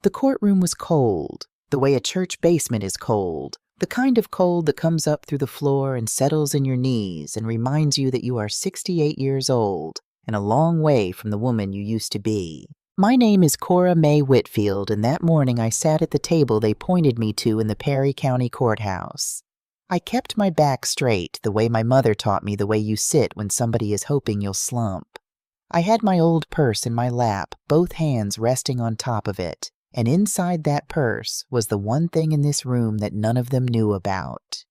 The courtroom was cold, the way a church basement is cold, the kind of cold that comes up through the floor and settles in your knees and reminds you that you are 68 years old and a long way from the woman you used to be. My name is Cora Mae Whitfield, and that morning I sat at the table they pointed me to in the Perry County Courthouse. I kept my back straight, the way my mother taught me the way you sit when somebody is hoping you'll slump. I had my old purse in my lap, both hands resting on top of it. And inside that purse was the one thing in this room that none of them knew about.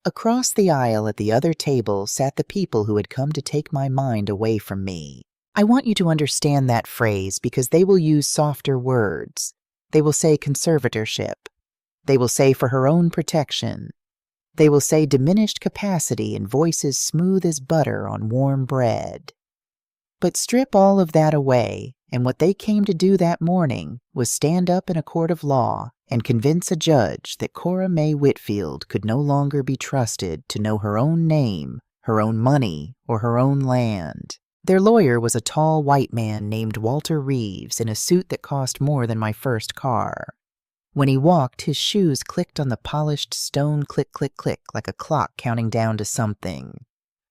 Across the aisle at the other table sat the people who had come to take my mind away from me. I want you to understand that phrase because they will use softer words. They will say conservatorship. They will say for her own protection. They will say diminished capacity and voices smooth as butter on warm bread. But strip all of that away, and what they came to do that morning was stand up in a court of law and convince a judge that Cora Mae Whitfield could no longer be trusted to know her own name, her own money, or her own land. Their lawyer was a tall white man named Walter Reeves in a suit that cost more than my first car. When he walked, his shoes clicked on the polished stone click, click, click like a clock counting down to something.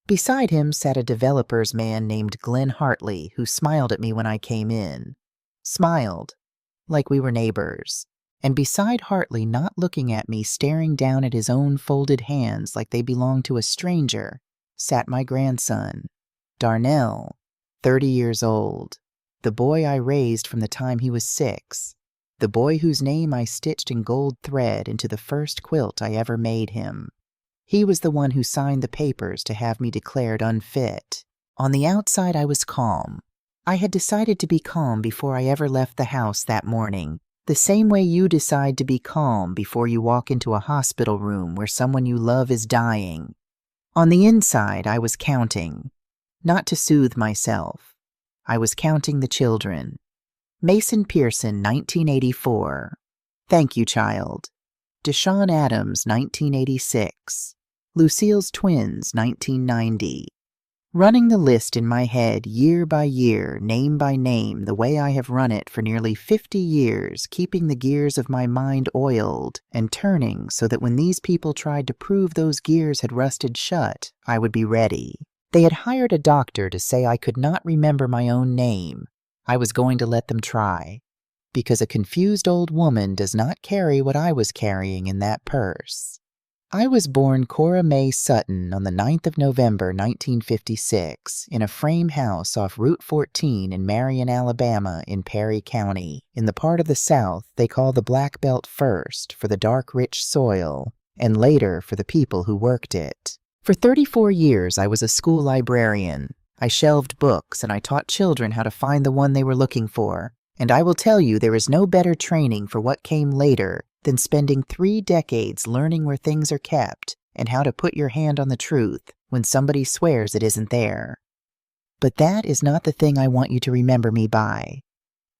Beside him sat a developer's man named Glenn Hartley, who smiled at me when I came in. Smiled, like we were neighbors. And beside Hartley, not looking at me, staring down at his own folded hands like they belonged to a stranger, sat my grandson, Darnell, 30 years old, the boy I raised from the time he was 6, the boy whose name I stitched in gold thread into the first quilt I ever made him. He was the one who signed the papers to have me declared unfit. On the outside, I was calm. I had decided to be calm before I ever left the house that morning, the same way you decide to be calm before you walk into a hospital room where someone you love is dying. On the inside, I was counting. Not to soothe myself. I was counting the children. Mason Pearson, 1984. Thank you, child. Deshaun Adams, 1986. Lucille's twins, 1990. Running the list in my head year by year, name by name, the way I have run it for nearly 50 years, keeping the gears of my mind oiled and turning so that when these people tried to prove those gears had rusted shut, I would be ready. They had hired a doctor to say I could not remember my own name. I was going to let them try, because a confused old woman does not carry what I was carrying in that purse. I was born Cora Mae Sutton on the 9th of November, 1956, in a frame house off Route 14 in Marion, Alabama, in Perry County, in the part of the South they call the Black Belt first for the dark, rich soil, and later for the people who worked it. For 34 years, I was a school librarian. I shelved books, and I taught children how to find the one they were looking for. And I will tell you there is no better training for what came later than spending 3 decades learning where things are kept and how to put your hand on the truth when somebody swears it isn't there. But that is not the thing I want you to remember me by.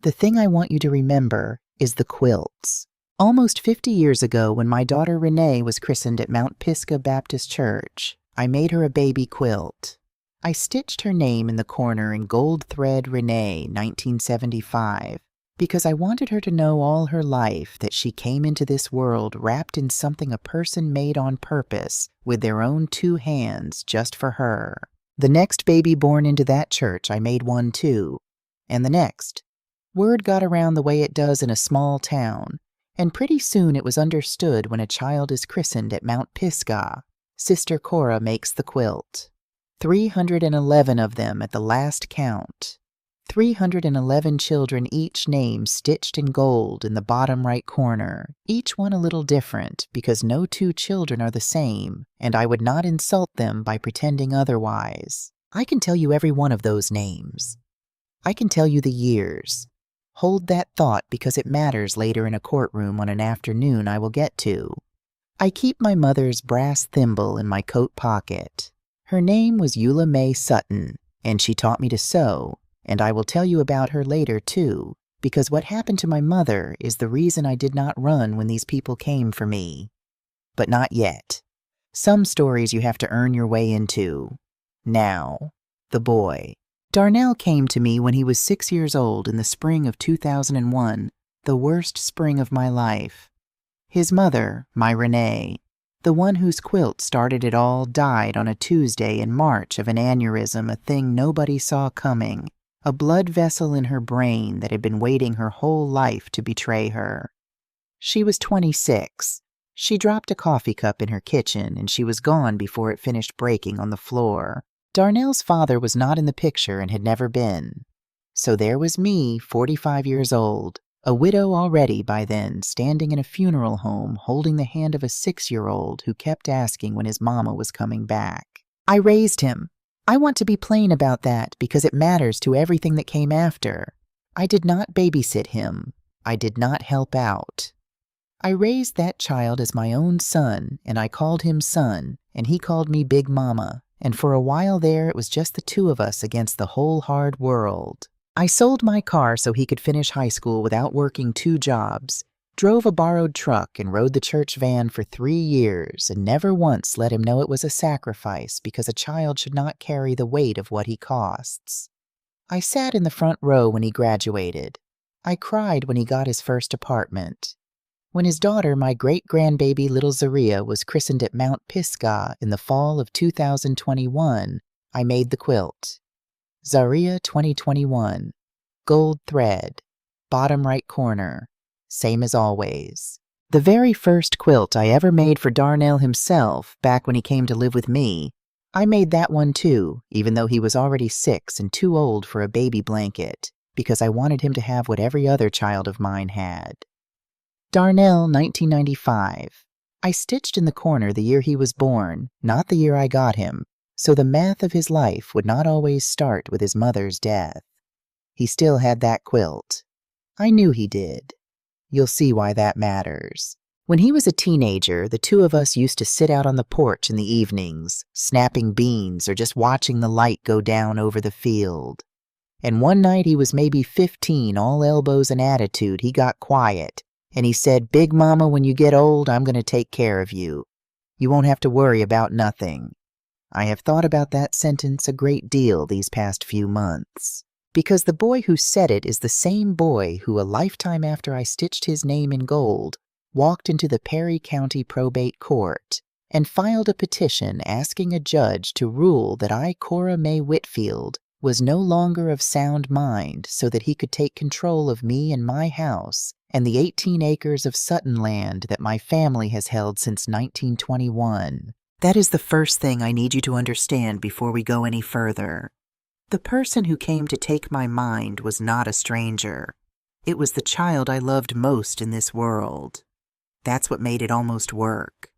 The thing I want you to remember is the quilts. Almost 50 years ago, when my daughter Renee was christened at Mount Pisgah Baptist Church, I made her a baby quilt. I stitched her name in the corner in gold thread Renee, 1975, because I wanted her to know all her life that she came into this world wrapped in something a person made on purpose with their own 2 hands just for her. The next baby born into that church, I made one too, and the next. Word got around the way it does in a small town, and pretty soon it was understood when a child is christened at Mount Pisgah, Sister Cora makes the quilt. 311 of them at the last count. 311 children, each name stitched in gold in the bottom right corner, each one a little different because no 2 children are the same, and I would not insult them by pretending otherwise. I can tell you every one of those names. I can tell you the years. Hold that thought because it matters later in a courtroom on an afternoon I will get to. I keep my mother's brass thimble in my coat pocket. Her name was Eula Mae Sutton, and she taught me to sew, and I will tell you about her later, too, because what happened to my mother is the reason I did not run when these people came for me. But not yet. Some stories you have to earn your way into. Now, the boy. Darnell came to me when he was 6 years old in the spring of 2001, the worst spring of my life. His mother, my Renee, the one whose quilt started it all, died on a Tuesday in March of an aneurysm, a thing nobody saw coming, a blood vessel in her brain that had been waiting her whole life to betray her. She was 26. She dropped a coffee cup in her kitchen, and she was gone before it finished breaking on the floor. Darnell's father was not in the picture and had never been. So there was me, 45 years old, a widow already by then, standing in a funeral home holding the hand of a 6-year-old who kept asking when his mama was coming back. I raised him. I want to be plain about that because it matters to everything that came after. I did not babysit him. I did not help out. I raised that child as my own son, and I called him son, and he called me Big Mama, and for a while there it was just the two of us against the whole hard world. I sold my car so he could finish high school without working 2 jobs, drove a borrowed truck and rode the church van for 3 years, and never once let him know it was a sacrifice because a child should not carry the weight of what he costs. I sat in the front row when he graduated. I cried when he got his first apartment. When his daughter, my great-grandbaby little Zaria, was christened at Mount Pisgah in the fall of 2021, I made the quilt. Zaria 2021. Gold thread. Bottom right corner. Same as always. The very first quilt I ever made for Darnell himself, back when he came to live with me, I made that one too, even though he was already 6 and too old for a baby blanket, because I wanted him to have what every other child of mine had. Darnell, 1995. I stitched in the corner the year he was born, not the year I got him, so the math of his life would not always start with his mother's death. He still had that quilt. I knew he did. You'll see why that matters. When he was a teenager, the two of us used to sit out on the porch in the evenings, snapping beans or just watching the light go down over the field. And one night he was maybe 15, all elbows and attitude, he got quiet. And he said, "Big Mama, when you get old, I'm going to take care of you. You won't have to worry about nothing." I have thought about that sentence a great deal these past few months, because the boy who said it is the same boy who, a lifetime after I stitched his name in gold, walked into the Perry County Probate Court and filed a petition asking a judge to rule that I, Cora Mae Whitfield, was no longer of sound mind so that he could take control of me and my house and the 18 acres of Sutton land that my family has held since 1921. That is the first thing I need you to understand before we go any further. The person who came to take my mind was not a stranger. It was the child I loved most in this world. That's what made it almost work.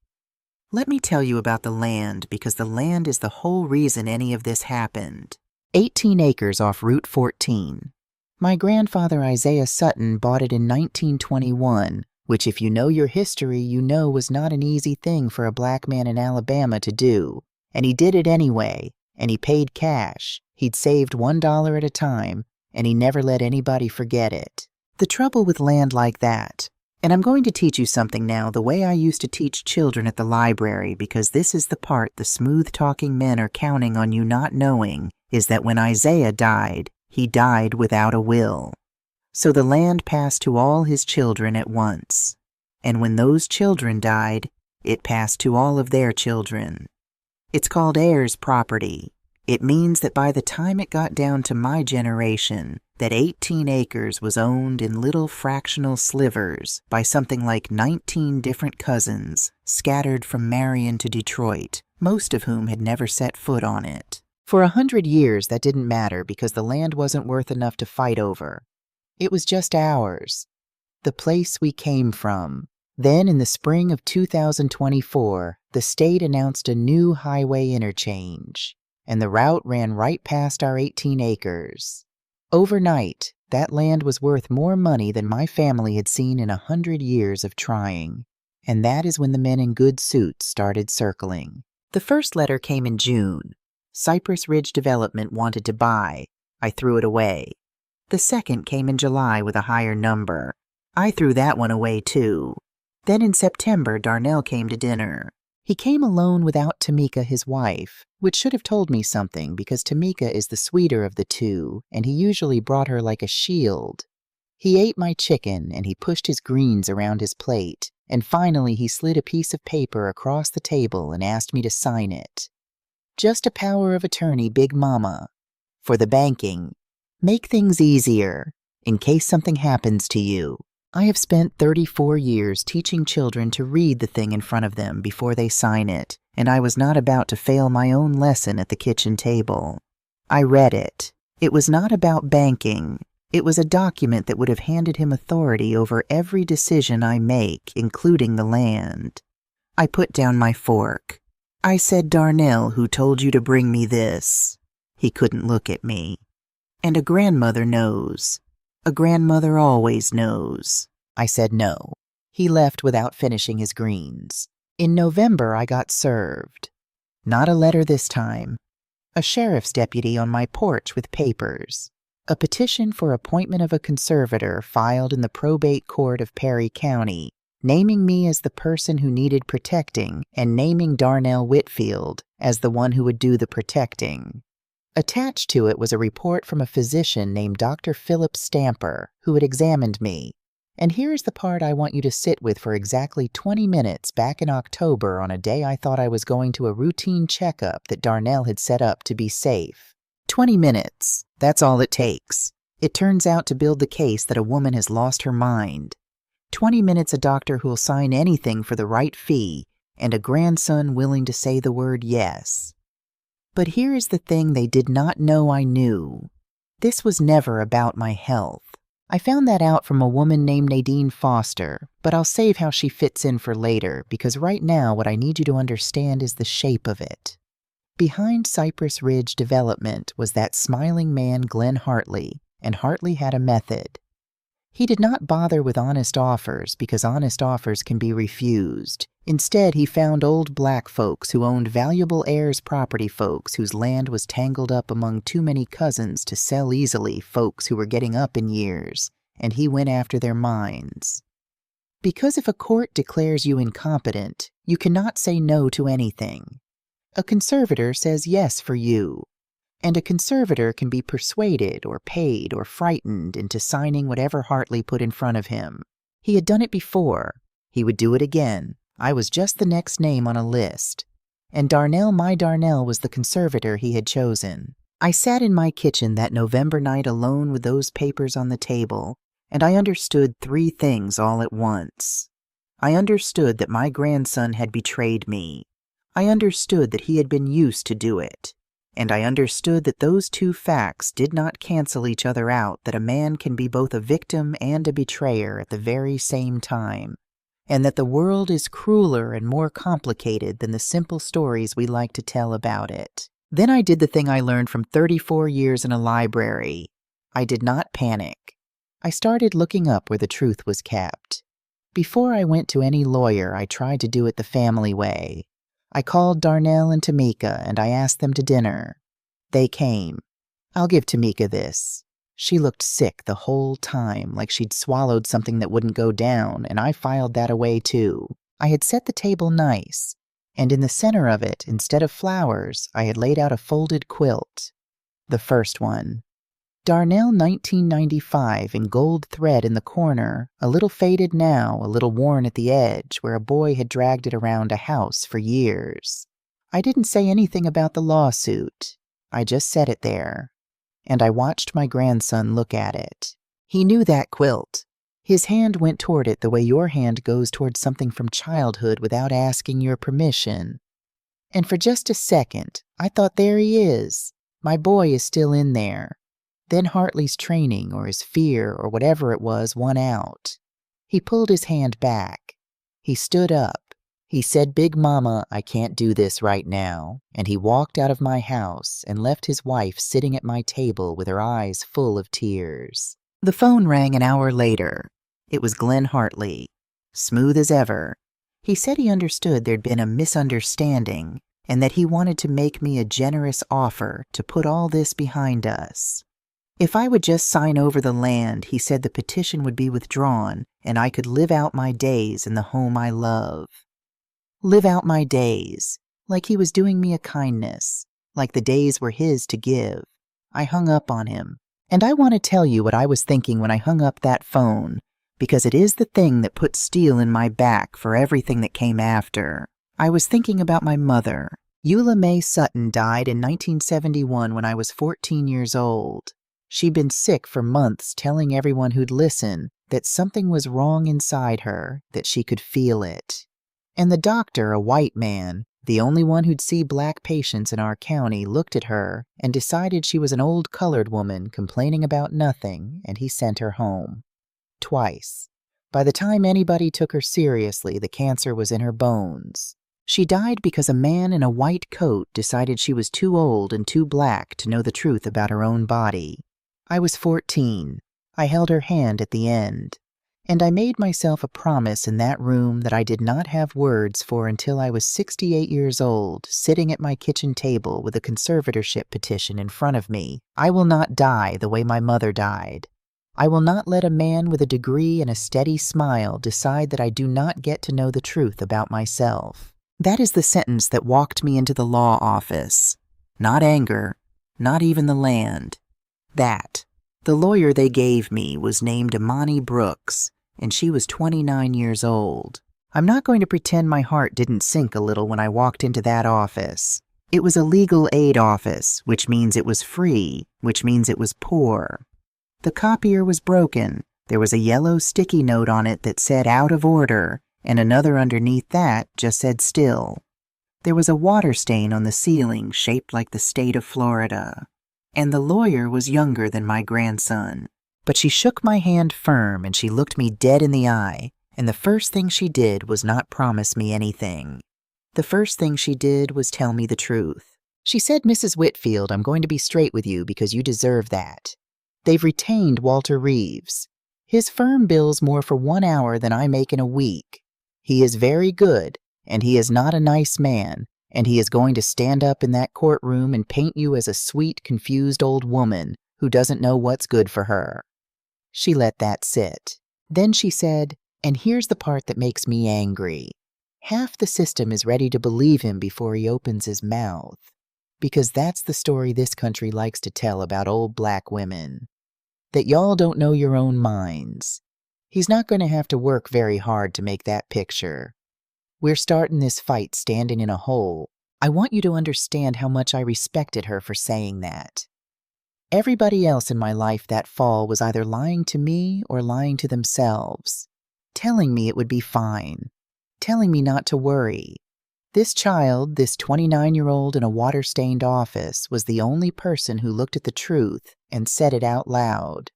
Let me tell you about the land, because the land is the whole reason any of this happened. 18 acres off Route 14. My grandfather Isaiah Sutton bought it in 1921, which if you know your history, you know was not an easy thing for a black man in Alabama to do. And he did it anyway, and he paid cash. He'd saved $1 at a time, and he never let anybody forget it. The trouble with land like that, and I'm going to teach you something now the way I used to teach children at the library, because this is the part the smooth-talking men are counting on you not knowing, is that when Isaiah died, he died without a will. So the land passed to all his children at once. And when those children died, it passed to all of their children. It's called heirs property. It means that by the time it got down to my generation, that 18 acres was owned in little fractional slivers by something like 19 different cousins, scattered from Marion to Detroit, most of whom had never set foot on it. For 100 years, that didn't matter because the land wasn't worth enough to fight over. It was just ours, the place we came from. Then, in the spring of 2024, the state announced a new highway interchange, and the route ran right past our 18 acres. Overnight, that land was worth more money than my family had seen in 100 years of trying, and that is when the men in good suits started circling. The first letter came in June. Cypress Ridge Development wanted to buy. I threw it away. The second came in July with a higher number. I threw that one away too. Then in September, Darnell came to dinner. He came alone without Tamika, his wife, which should have told me something because Tamika is the sweeter of the two, and he usually brought her like a shield. He ate my chicken and he pushed his greens around his plate, and finally he slid a piece of paper across the table and asked me to sign it. Just a power of attorney, Big Mama. For the banking. Make things easier, in case something happens to you. I have spent 34 years teaching children to read the thing in front of them before they sign it, and I was not about to fail my own lesson at the kitchen table. I read it. It was not about banking. It was a document that would have handed him authority over every decision I make, including the land. I put down my fork. I said, "Darnell, who told you to bring me this?" He couldn't look at me. "And a grandmother knows. A grandmother always knows." I said no. He left without finishing his greens. In November, I got served. Not a letter this time. A sheriff's deputy on my porch with papers. A petition for appointment of a conservator filed in the probate court of Perry County, naming me as the person who needed protecting and naming Darnell Whitfield as the one who would do the protecting. Attached to it was a report from a physician named Dr. Philip Stamper, who had examined me. And here's the part I want you to sit with for exactly 20 minutes back in October on a day I thought I was going to a routine checkup that Darnell had set up to be safe. 20 minutes. That's all it takes. It turns out to build the case that a woman has lost her mind. 20 minutes a doctor who'll sign anything for the right fee, and a grandson willing to say the word yes. But here is the thing they did not know I knew. This was never about my health. I found that out from a woman named Nadine Foster, but I'll save how she fits in for later, because right now what I need you to understand is the shape of it. Behind Cypress Ridge Development was that smiling man Glenn Hartley, and Hartley had a method. He did not bother with honest offers because honest offers can be refused. Instead, he found old black folks who owned valuable heirs property folks whose land was tangled up among too many cousins to sell easily folks who were getting up in years, and he went after their minds. Because if a court declares you incompetent, you cannot say no to anything. A conservator says yes for you. And a conservator can be persuaded or paid or frightened into signing whatever Hartley put in front of him. He had done it before. He would do it again. I was just the next name on a list. And Darnell, my Darnell, was the conservator he had chosen. I sat in my kitchen that November night alone with those papers on the table, and I understood 3 things all at once. I understood that my grandson had betrayed me. I understood that he had been used to do it. And I understood that those 2 facts did not cancel each other out, that a man can be both a victim and a betrayer at the very same time, and that the world is crueler and more complicated than the simple stories we like to tell about it. Then I did the thing I learned from 34 years in a library. I did not panic. I started looking up where the truth was kept. Before I went to any lawyer, I tried to do it the family way. I called Darnell and Tamika, and I asked them to dinner. They came. I'll give Tamika this. She looked sick the whole time, like she'd swallowed something that wouldn't go down, and I filed that away too. I had set the table nice, and in the center of it, instead of flowers, I had laid out a folded quilt. The first one. Darnell 1995 in gold thread in the corner, a little faded now, a little worn at the edge, where a boy had dragged it around a house for years. I didn't say anything about the lawsuit. I just set it there. And I watched my grandson look at it. He knew that quilt. His hand went toward it the way your hand goes toward something from childhood without asking your permission. And for just a second, I thought, there he is. My boy is still in there. Then Hartley's training or his fear or whatever it was won out. He pulled his hand back. He stood up. He said, "Big Mama, I can't do this right now." And he walked out of my house and left his wife sitting at my table with her eyes full of tears. The phone rang an hour later. It was Glenn Hartley. Smooth as ever. He said he understood there'd been a misunderstanding and that he wanted to make me a generous offer to put all this behind us. If I would just sign over the land, he said the petition would be withdrawn and I could live out my days in the home I love. Live out my days, like he was doing me a kindness, like the days were his to give. I hung up on him, And I want to tell you what I was thinking when I hung up that phone, because it is the thing that put steel in my back for everything that came after. I was thinking about my mother. Eula Mae Sutton died in 1971 when I was 14 years old. She'd been sick for months, telling everyone who'd listen that something was wrong inside her, that she could feel it. And the doctor, a white man, the only one who'd see black patients in our county, looked at her and decided she was an old colored woman complaining about nothing, and he sent her home. Twice. By the time anybody took her seriously, the cancer was in her bones. She died because a man in a white coat decided she was too old and too black to know the truth about her own body. I was 14. I held her hand at the end. And I made myself a promise in that room that I did not have words for until I was 68 years old, sitting at my kitchen table with a conservatorship petition in front of me. I will not die the way my mother died. I will not let a man with a degree and a steady smile decide that I do not get to know the truth about myself. That is the sentence that walked me into the law office. Not anger, not even the land. That. The lawyer they gave me was named Imani Brooks, and she was 29 years old. I'm not going to pretend my heart didn't sink a little when I walked into that office. It was a legal aid office, which means it was free, which means it was poor. The copier was broken. There was a yellow sticky note on it that said out of order, and another underneath that just said still. There was a water stain on the ceiling shaped like the state of Florida. And the lawyer was younger than my grandson. But she shook my hand firm and she looked me dead in the eye, and the first thing she did was not promise me anything. The first thing she did was tell me the truth. She said, "Mrs. Whitfield, I'm going to be straight with you because you deserve that. They've retained Walter Reeves. His firm bills more for 1 hour than I make in a week. He is very good, and he is not a nice man, and he is going to stand up in that courtroom and paint you as a sweet, confused old woman who doesn't know what's good for her." She let that sit. Then she said, "And here's the part that makes me angry. Half the system is ready to believe him before he opens his mouth, because that's the story this country likes to tell about old black women. That y'all don't know your own minds. He's not going to have to work very hard to make that picture. We're starting this fight standing in a hole." I want you to understand how much I respected her for saying that. Everybody else in my life that fall was either lying to me or lying to themselves, telling me it would be fine, telling me not to worry. This child, this 29-year-old in a water-stained office, was the only person who looked at the truth and said it out loud.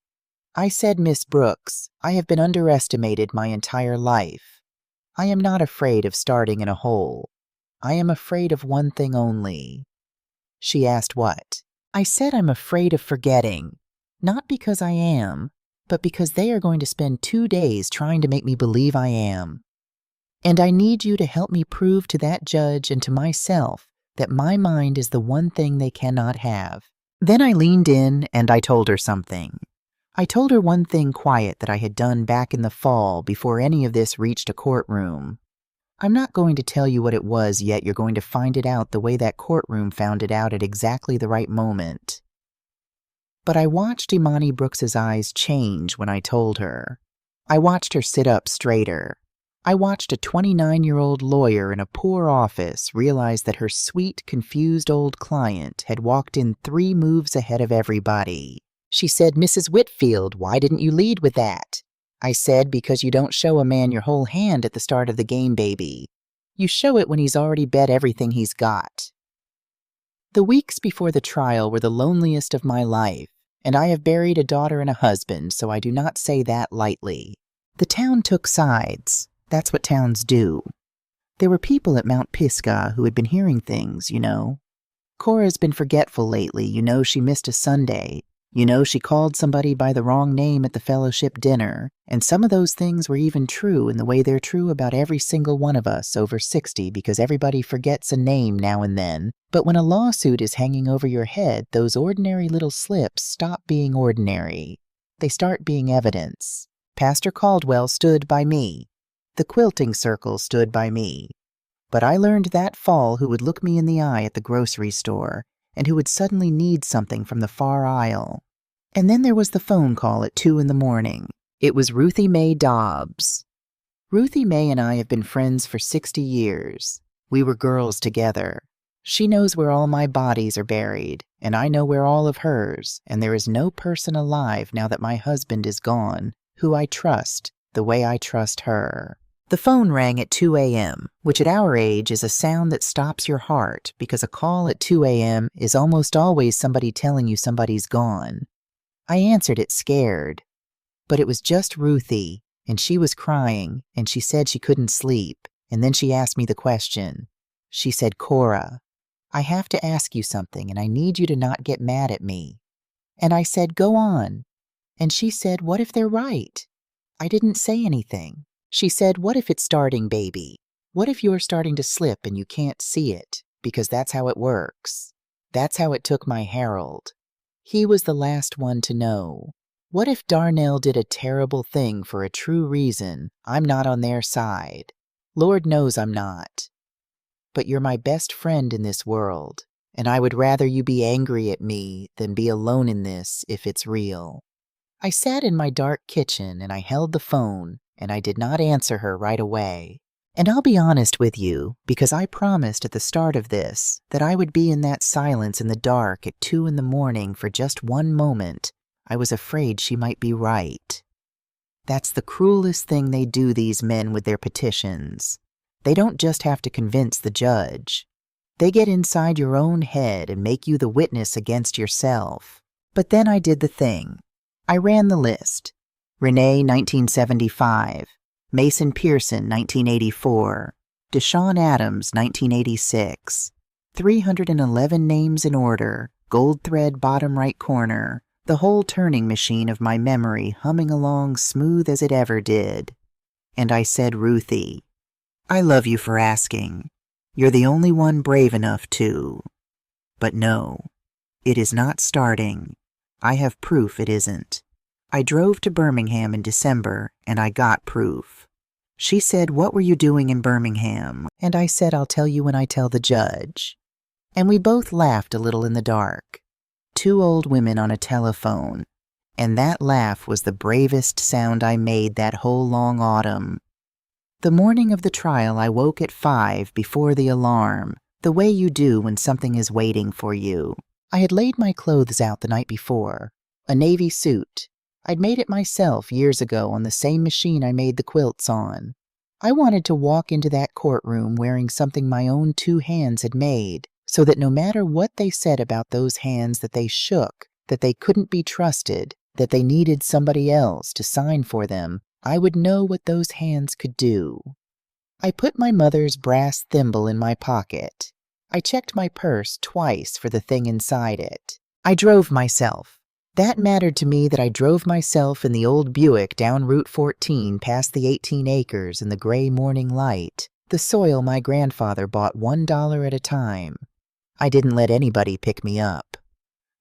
I said, "Miss Brooks, I have been underestimated my entire life. I am not afraid of starting in a hole. I am afraid of one thing only." She asked what? I said I'm afraid of forgetting, not because I am, but because they are going to spend 2 days trying to make me believe I am. And I need you to help me prove to that judge and to myself that my mind is the one thing they cannot have. Then I leaned in and I told her something. I told her one thing quiet that I had done back in the fall before any of this reached a courtroom. I'm not going to tell you what it was yet. You're going to find it out the way that courtroom found it out at exactly the right moment. But I watched Imani Brooks's eyes change when I told her. I watched her sit up straighter. I watched a 29-year-old lawyer in a poor office realize that her sweet, confused old client had walked in 3 moves ahead of everybody. She said, "Mrs. Whitfield, why didn't you lead with that?" I said, "Because you don't show a man your whole hand at the start of the game, baby. You show it when he's already bet everything he's got." The weeks before the trial were the loneliest of my life, and I have buried a daughter and a husband, so I do not say that lightly. The town took sides. That's what towns do. There were people at Mount Pisgah who had been hearing things, you know. Cora's been forgetful lately. You know she missed a Sunday. You know she called somebody by the wrong name at the fellowship dinner, and some of those things were even true in the way they're true about every single one of us over 60 because everybody forgets a name now and then. But when a lawsuit is hanging over your head, those ordinary little slips stop being ordinary. They start being evidence. Pastor Caldwell stood by me. The quilting circle stood by me. But I learned that fall who would look me in the eye at the grocery store and who would suddenly need something from the far aisle. And then there was the phone call at 2 in the morning. It was Ruthie Mae Dobbs. Ruthie Mae and I have been friends for 60 years. We were girls together. She knows where all my bodies are buried, and I know where all of hers, and there is no person alive now that my husband is gone who I trust the way I trust her. The phone rang at 2 a.m., which at our age is a sound that stops your heart because a call at 2 a.m. is almost always somebody telling you somebody's gone. I answered it scared, but it was just Ruthie, and she was crying, and she said she couldn't sleep, and then she asked me the question. She said, "Cora, I have to ask you something, and I need you to not get mad at me." And I said, "Go on." And she said, "What if they're right?" I didn't say anything. She said, "What if it's starting, baby? What if you're starting to slip and you can't see it? Because that's how it works. That's how it took my Harold. He was the last one to know. What if Darnell did a terrible thing for a true reason? I'm not on their side. Lord knows I'm not. But you're my best friend in this world, and I would rather you be angry at me than be alone in this if it's real." I sat in my dark kitchen and I held the phone, and I did not answer her right away. And I'll be honest with you, because I promised at the start of this that I would be in that silence in the dark at 2 in the morning for just one moment. I was afraid she might be right. That's the cruelest thing they do, these men, with their petitions. They don't just have to convince the judge. They get inside your own head and make you the witness against yourself. But then I did the thing. I ran the list. Renee, 1975. Mason Pearson, 1984. Deshaun Adams, 1986. 311 names in order, gold thread bottom right corner, the whole turning machine of my memory humming along smooth as it ever did. And I said, "Ruthie, I love you for asking. You're the only one brave enough to. But no, it is not starting. I have proof it isn't. I drove to Birmingham in December, and I got proof." She said, "What were you doing in Birmingham?" And I said, "I'll tell you when I tell the judge." And we both laughed a little in the dark. Two old women on a telephone. And that laugh was the bravest sound I made that whole long autumn. The morning of the trial, I woke at 5 before the alarm, the way you do when something is waiting for you. I had laid my clothes out the night before, a navy suit. I'd made it myself years ago on the same machine I made the quilts on. I wanted to walk into that courtroom wearing something my own two hands had made, so that no matter what they said about those hands, that they shook, that they couldn't be trusted, that they needed somebody else to sign for them, I would know what those hands could do. I put my mother's brass thimble in my pocket. I checked my purse twice for the thing inside it. I drove myself. That mattered to me that I drove myself in the old Buick down Route 14 past the 18 acres in the gray morning light, the soil my grandfather bought $1 at a time. I didn't let anybody pick me up.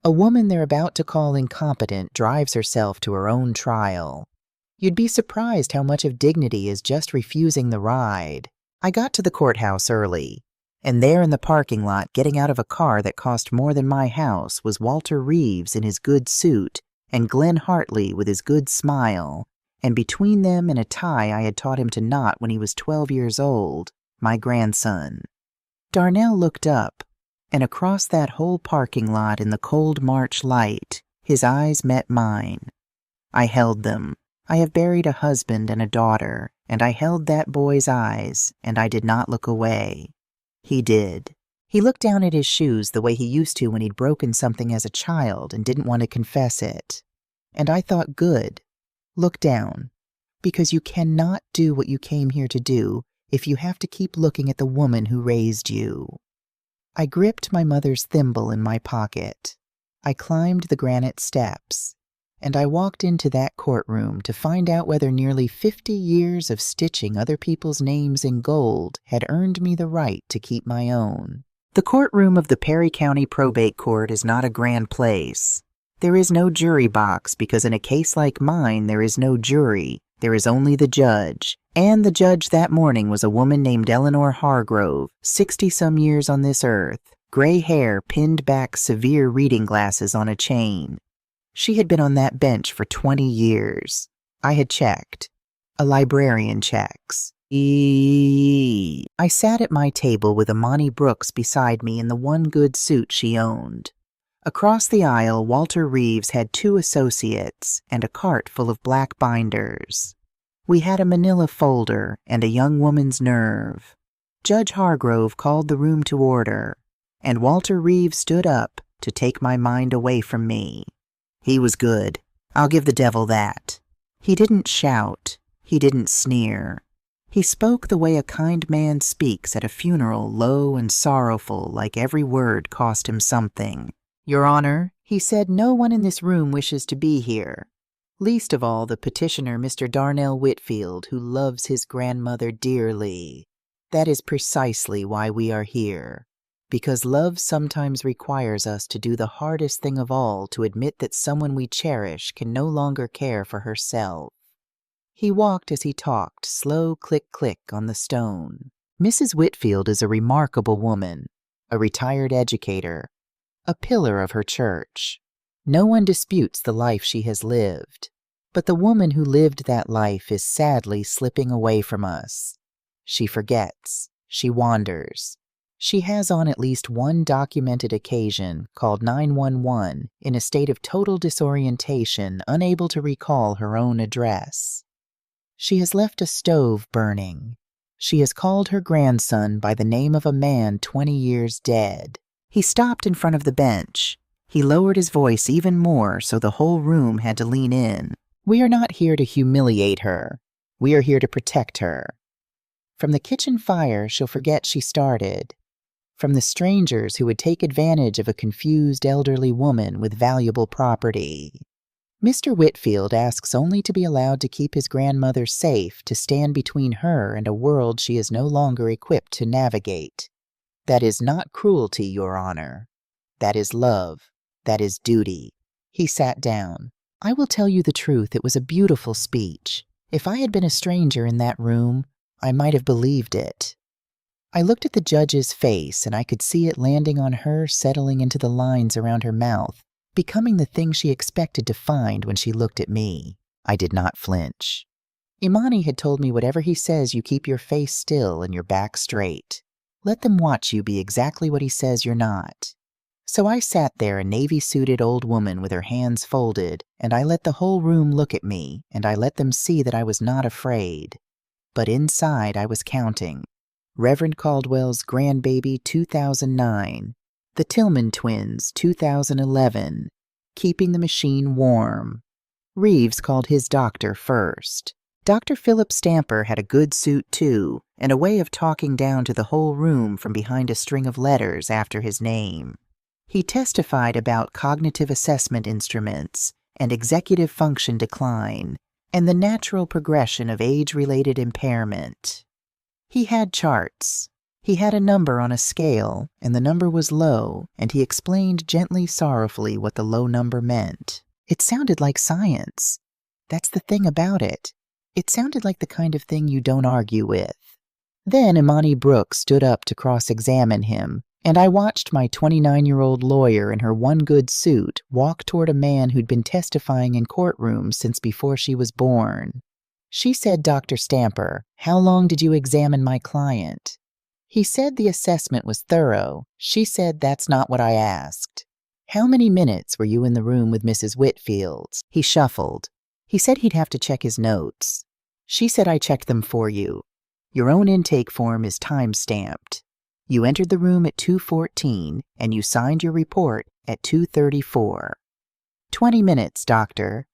A woman they're about to call incompetent drives herself to her own trial. You'd be surprised how much of dignity is just refusing the ride. I got to the courthouse early, and there in the parking lot, getting out of a car that cost more than my house, was Walter Reeves in his good suit and Glenn Hartley with his good smile, and between them and a tie I had taught him to knot when he was 12 years old, my grandson. Darnell looked up, and across that whole parking lot in the cold March light, his eyes met mine. I held them. I have buried a husband and a daughter, and I held that boy's eyes, and I did not look away. He did. He looked down at his shoes the way he used to when he'd broken something as a child and didn't want to confess it. And I thought, good. Look down. Because you cannot do what you came here to do if you have to keep looking at the woman who raised you. I gripped my mother's thimble in my pocket. I climbed the granite steps. And I walked into that courtroom to find out whether nearly 50 years of stitching other people's names in gold had earned me the right to keep my own. The courtroom of the Perry County Probate Court is not a grand place. There is no jury box because in a case like mine there is no jury, there is only the judge. And the judge that morning was a woman named Eleanor Hargrove, 60-some years on this earth, gray hair pinned back, severe reading glasses on a chain. She had been on that bench for 20 years. I had checked. A librarian checks. I sat at my table with Imani Brooks beside me in the one good suit she owned. Across the aisle, Walter Reeves had 2 associates and a cart full of black binders. We had a manila folder and a young woman's nerve. Judge Hargrove called the room to order, and Walter Reeves stood up to take my mind away from me. He was good. I'll give the devil that. He didn't shout. He didn't sneer. He spoke the way a kind man speaks at a funeral, low and sorrowful, like every word cost him something. Your Honor, he said, no one in this room wishes to be here. Least of all the petitioner, Mr. Darnell Whitfield, who loves his grandmother dearly. That is precisely why we are here. Because love sometimes requires us to do the hardest thing of all, to admit that someone we cherish can no longer care for herself. He walked as he talked, slow click-click on the stone. Mrs. Whitfield is a remarkable woman, a retired educator, a pillar of her church. No one disputes the life she has lived, but the woman who lived that life is sadly slipping away from us. She forgets. She wanders. She has on at least one documented occasion called 911 in a state of total disorientation, unable to recall her own address. She has left a stove burning. She has called her grandson by the name of a man 20 years dead. He stopped in front of the bench. He lowered his voice even more so the whole room had to lean in. We are not here to humiliate her. We are here to protect her. From the kitchen fire she'll forget she started. From the strangers who would take advantage of a confused elderly woman with valuable property. Mr. Whitfield asks only to be allowed to keep his grandmother safe, to stand between her and a world she is no longer equipped to navigate. That is not cruelty, Your Honor. That is love. That is duty. He sat down. I will tell you the truth, it was a beautiful speech. If I had been a stranger in that room, I might have believed it. I looked at the judge's face, and I could see it landing on her, settling into the lines around her mouth, becoming the thing she expected to find when she looked at me. I did not flinch. Imani had told me, whatever he says, you keep your face still and your back straight. Let them watch you be exactly what he says you're not. So I sat there, a navy-suited old woman with her hands folded, and I let the whole room look at me, and I let them see that I was not afraid. But inside I was counting. Reverend Caldwell's grandbaby 2009, the Tillman twins 2011, keeping the machine warm. Reeves called his doctor first. Dr. Philip Stamper had a good suit too, and a way of talking down to the whole room from behind a string of letters after his name. He testified about cognitive assessment instruments and executive function decline and the natural progression of age-related impairment. He had charts. He had a number on a scale, and the number was low, and he explained gently, sorrowfully what the low number meant. It sounded like science. That's the thing about it. It sounded like the kind of thing you don't argue with. Then Imani Brooks stood up to cross-examine him, and I watched my 29-year-old lawyer in her one good suit walk toward a man who'd been testifying in courtrooms since before she was born. She said, Dr. Stamper, how long did you examine my client? He said the assessment was thorough. She said, that's not what I asked. How many minutes were you in the room with Mrs. Whitfield? He shuffled. He said he'd have to check his notes. She said, I checked them for you. Your own intake form is time-stamped. You entered the room at 2:14, and you signed your report at 2:34. 20 minutes, doctor.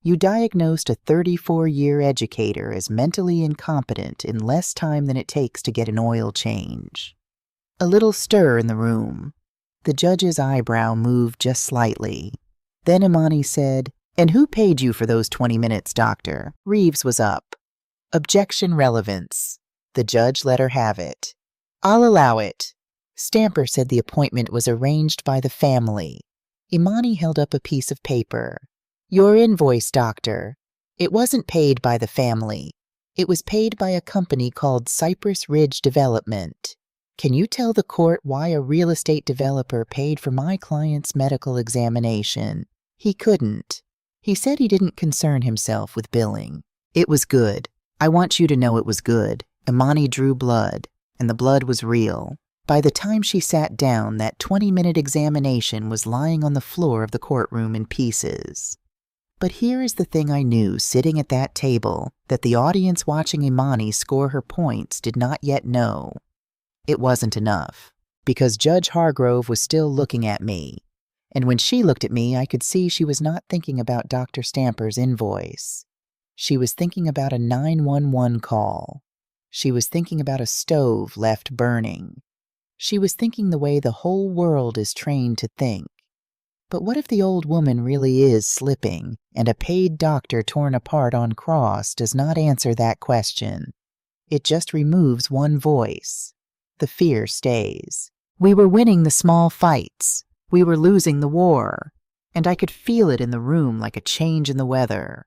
You diagnosed a 34-year educator as mentally incompetent in less time than it takes to get an oil change. A little stir in the room. The judge's eyebrow moved just slightly. Then Imani said, and who paid you for those 20 minutes, doctor? Reeves was up. Objection relevance. The judge let her have it. I'll allow it. Stamper said the appointment was arranged by the family. Imani held up a piece of paper. Your invoice, doctor. It wasn't paid by the family. It was paid by a company called Cypress Ridge Development. Can you tell the court why a real estate developer paid for my client's medical examination? He couldn't. He said he didn't concern himself with billing. It was good. I want you to know it was good. Imani drew blood, and the blood was real. By the time she sat down, that 20-minute examination was lying on the floor of the courtroom in pieces. But here is the thing I knew sitting at that table that the audience watching Imani score her points did not yet know. It wasn't enough, because Judge Hargrove was still looking at me. And when she looked at me, I could see she was not thinking about Dr. Stamper's invoice. She was thinking about a 911 call. She was thinking about a stove left burning. She was thinking the way the whole world is trained to think. But what if the old woman really is slipping, and a paid doctor torn apart on cross does not answer that question? It just removes one voice. The fear stays. We were winning the small fights. We were losing the war. And I could feel it in the room like a change in the weather.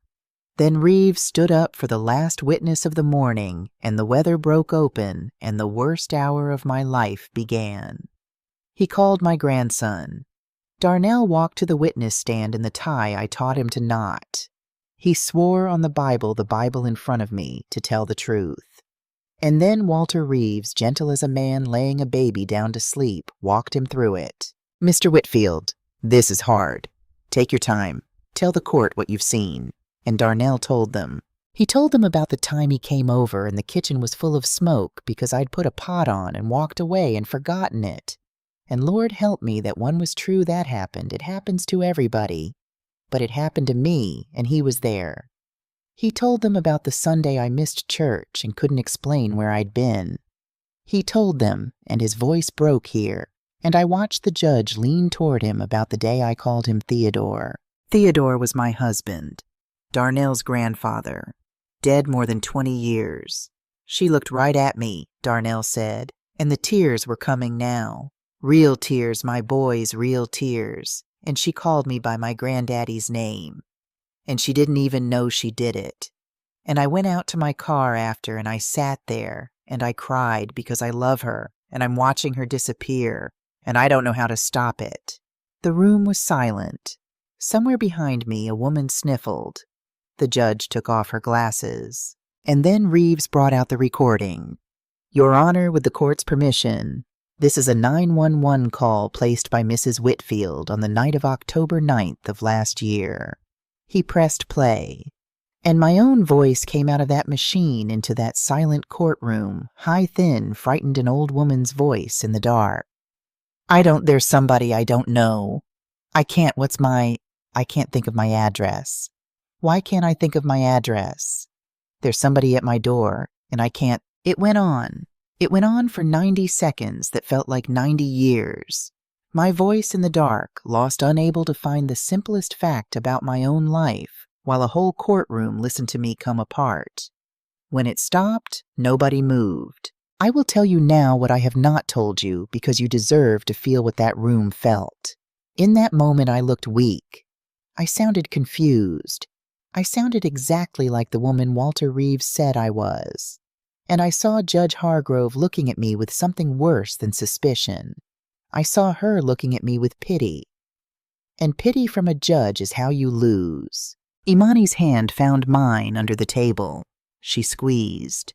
Then Reeves stood up for the last witness of the morning, and the weather broke open, and the worst hour of my life began. He called my grandson. Darnell walked to the witness stand in the tie I taught him to knot. He swore on the Bible in front of me, to tell the truth. And then Walter Reeves, gentle as a man laying a baby down to sleep, walked him through it. Mr. Whitfield, this is hard. Take your time. Tell the court what you've seen. And Darnell told them. He told them about the time he came over and the kitchen was full of smoke because I'd put a pot on and walked away and forgotten it. And Lord help me that one was true that happened. It happens to everybody. But it happened to me, and he was there. He told them about the Sunday I missed church and couldn't explain where I'd been. He told them, and his voice broke here, and I watched the judge lean toward him about the day I called him Theodore. Theodore was my husband, Darnell's grandfather, dead more than 20 years. She looked right at me, Darnell said, and the tears were coming now. Real tears, my boys, real tears. And she called me by my granddaddy's name. And she didn't even know she did it. And I went out to my car after and I sat there and I cried because I love her and I'm watching her disappear and I don't know how to stop it. The room was silent. Somewhere behind me, a woman sniffled. The judge took off her glasses. And then Reeves brought out the recording. Your Honor, with the court's permission, this is a 911 call placed by Mrs. Whitfield on the night of October 9th of last year. He pressed play, and my own voice came out of that machine into that silent courtroom, high, thin, frightened an old woman's voice in the dark. There's somebody I don't know. I can't think of my address. Why can't I think of my address? There's somebody at my door, and I can't. It went on. It went on for 90 seconds that felt like 90 years. My voice in the dark, lost unable to find the simplest fact about my own life, while a whole courtroom listened to me come apart. When it stopped, nobody moved. I will tell you now what I have not told you because you deserve to feel what that room felt. In that moment I looked weak. I sounded confused. I sounded exactly like the woman Walter Reeves said I was. And I saw Judge Hargrove looking at me with something worse than suspicion. I saw her looking at me with pity. And pity from a judge is how you lose. Imani's hand found mine under the table. She squeezed.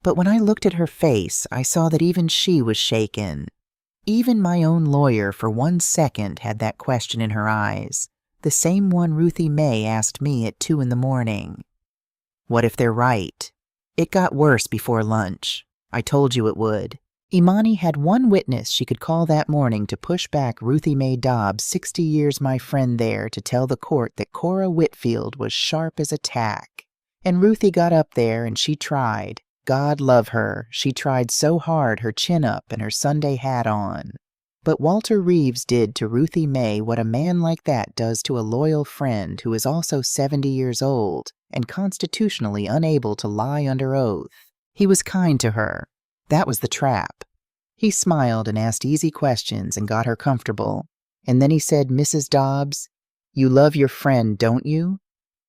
But when I looked at her face, I saw that even she was shaken. Even my own lawyer for 1 second had that question in her eyes, the same one Ruthie May asked me at 2 a.m. What if they're right? It got worse before lunch. I told you it would. Imani had one witness she could call that morning to push back Ruthie Mae Dobbs, 60 years my friend there, to tell the court that Cora Whitfield was sharp as a tack. And Ruthie got up there and she tried. God love her. She tried so hard, her chin up and her Sunday hat on. But Walter Reeves did to Ruthie Mae what a man like that does to a loyal friend who is also 70 years old and constitutionally unable to lie under oath. He was kind to her. That was the trap. He smiled and asked easy questions and got her comfortable. And then he said, Mrs. Dobbs, you love your friend, don't you?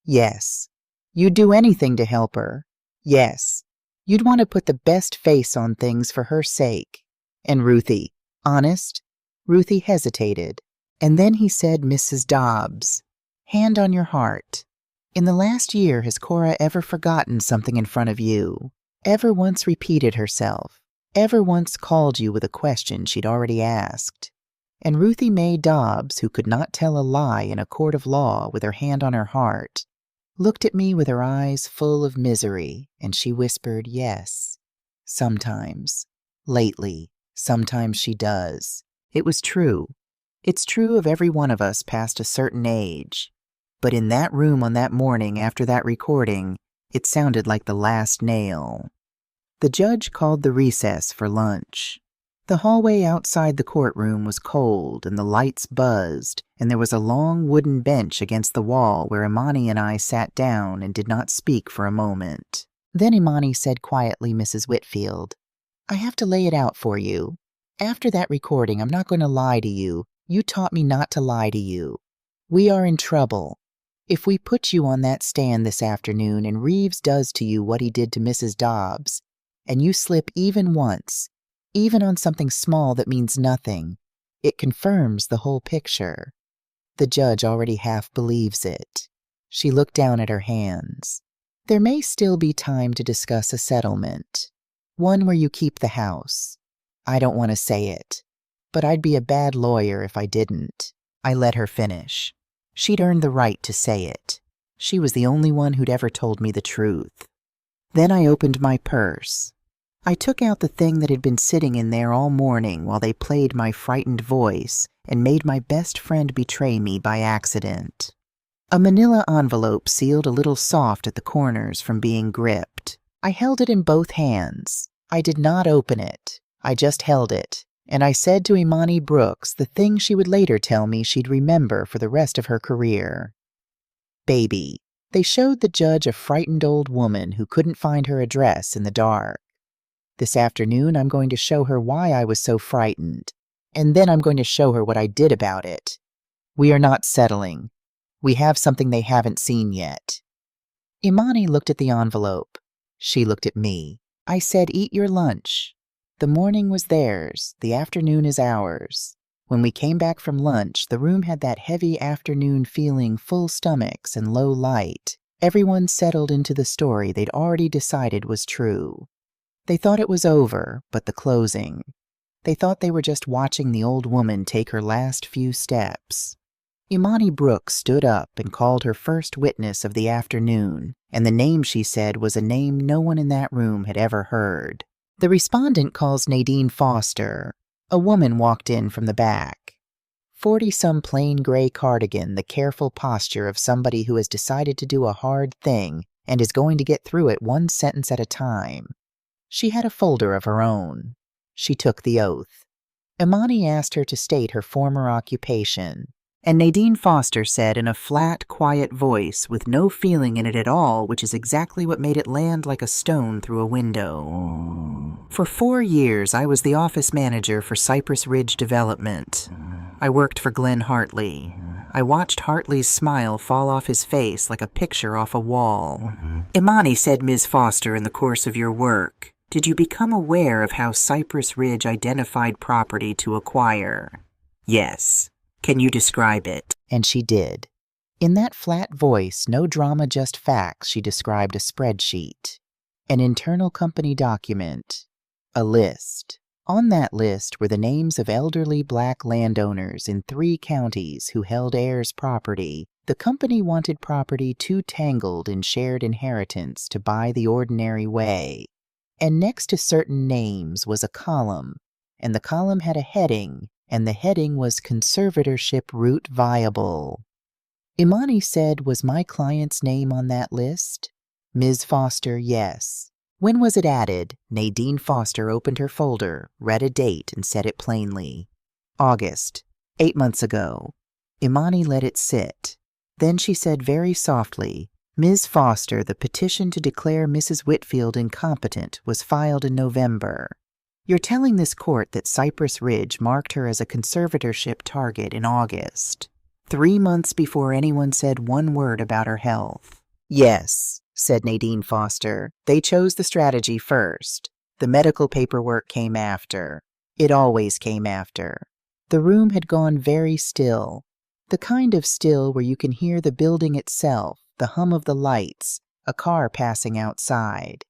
Yes. You'd do anything to help her. Yes. You'd want to put the best face on things for her sake. And Ruthie, honest? Ruthie hesitated. And then he said, Mrs. Dobbs, Hand on your heart. In the last year, has Cora ever forgotten something in front of you? Ever once repeated herself? Ever once called you with a question she'd already asked? And Ruthie Mae Dobbs, who could not tell a lie in a court of law with her hand on her heart, looked at me with her eyes full of misery, and she whispered, yes. Sometimes. Lately. Sometimes she does. It was true. It's true of every one of us past a certain age. But in that room on that morning after that recording, it sounded like the last nail. The judge called the recess for lunch. The hallway outside the courtroom was cold and the lights buzzed, and there was a long wooden bench against the wall where Imani and I sat down and did not speak for a moment. Then Imani said quietly, Mrs. Whitfield, I have to lay it out for you. After that recording, I'm not going to lie to you. You taught me not to lie to you. We are in trouble. If we put you on that stand this afternoon and Reeves does to you what he did to Mrs. Dobbs, and you slip even once, even on something small that means nothing, it confirms the whole picture. The judge already half believes it. She looked down at her hands. There may still be time to discuss a settlement. One where you keep the house. I don't want to say it, but I'd be a bad lawyer if I didn't. I let her finish. She'd earned the right to say it. She was the only one who'd ever told me the truth. Then I opened my purse. I took out the thing that had been sitting in there all morning while they played my frightened voice and made my best friend betray me by accident. A manila envelope sealed a little soft at the corners from being gripped. I held it in both hands. I did not open it. I just held it. And I said to Imani Brooks the thing she would later tell me she'd remember for the rest of her career. Baby. They showed the judge a frightened old woman who couldn't find her address in the dark. This afternoon, I'm going to show her why I was so frightened, and then I'm going to show her what I did about it. We are not settling. We have something they haven't seen yet. Imani looked at the envelope. She looked at me. I said, eat your lunch. The morning was theirs. The afternoon is ours. When we came back from lunch, the room had that heavy afternoon feeling, full stomachs and low light. Everyone settled into the story they'd already decided was true. They thought it was over, but the closing. They thought they were just watching the old woman take her last few steps. Imani Brooks stood up and called her first witness of the afternoon, and the name she said was a name no one in that room had ever heard. The respondent calls Nadine Foster. A woman walked in from the back. 40-some plain gray cardigan, the careful posture of somebody who has decided to do a hard thing and is going to get through it one sentence at a time. She had a folder of her own. She took the oath. Imani asked her to state her former occupation, and Nadine Foster said in a flat, quiet voice with no feeling in it at all, which is exactly what made it land like a stone through a window. For 4 years, I was the office manager for Cypress Ridge Development. I worked for Glenn Hartley. I watched Hartley's smile fall off his face like a picture off a wall. Imani said, Ms. Foster, in the course of your work, did you become aware of how Cypress Ridge identified property to acquire? Yes. Can you describe it? And she did. In that flat voice, no drama, just facts, she described a spreadsheet, an internal company document, a list. On that list were the names of elderly black landowners in 3 counties who held heirs' property. The company wanted property too tangled in shared inheritance to buy the ordinary way. And next to certain names was a column, and the column had a heading, and the heading was Conservatorship Route Viable. Imani said, was my client's name on that list? Ms. Foster, yes. When was it added? Nadine Foster opened her folder, read a date, and said it plainly. August, 8 months ago. Imani let it sit. Then she said very softly, Ms. Foster, the petition to declare Mrs. Whitfield incompetent was filed in November. You're telling this court that Cypress Ridge marked her as a conservatorship target in August, 3 months before anyone said one word about her health. Yes, said Nadine Foster. They chose the strategy first. The medical paperwork came after. It always came after. The room had gone very still. The kind of still where you can hear the building itself, the hum of the lights, a car passing outside.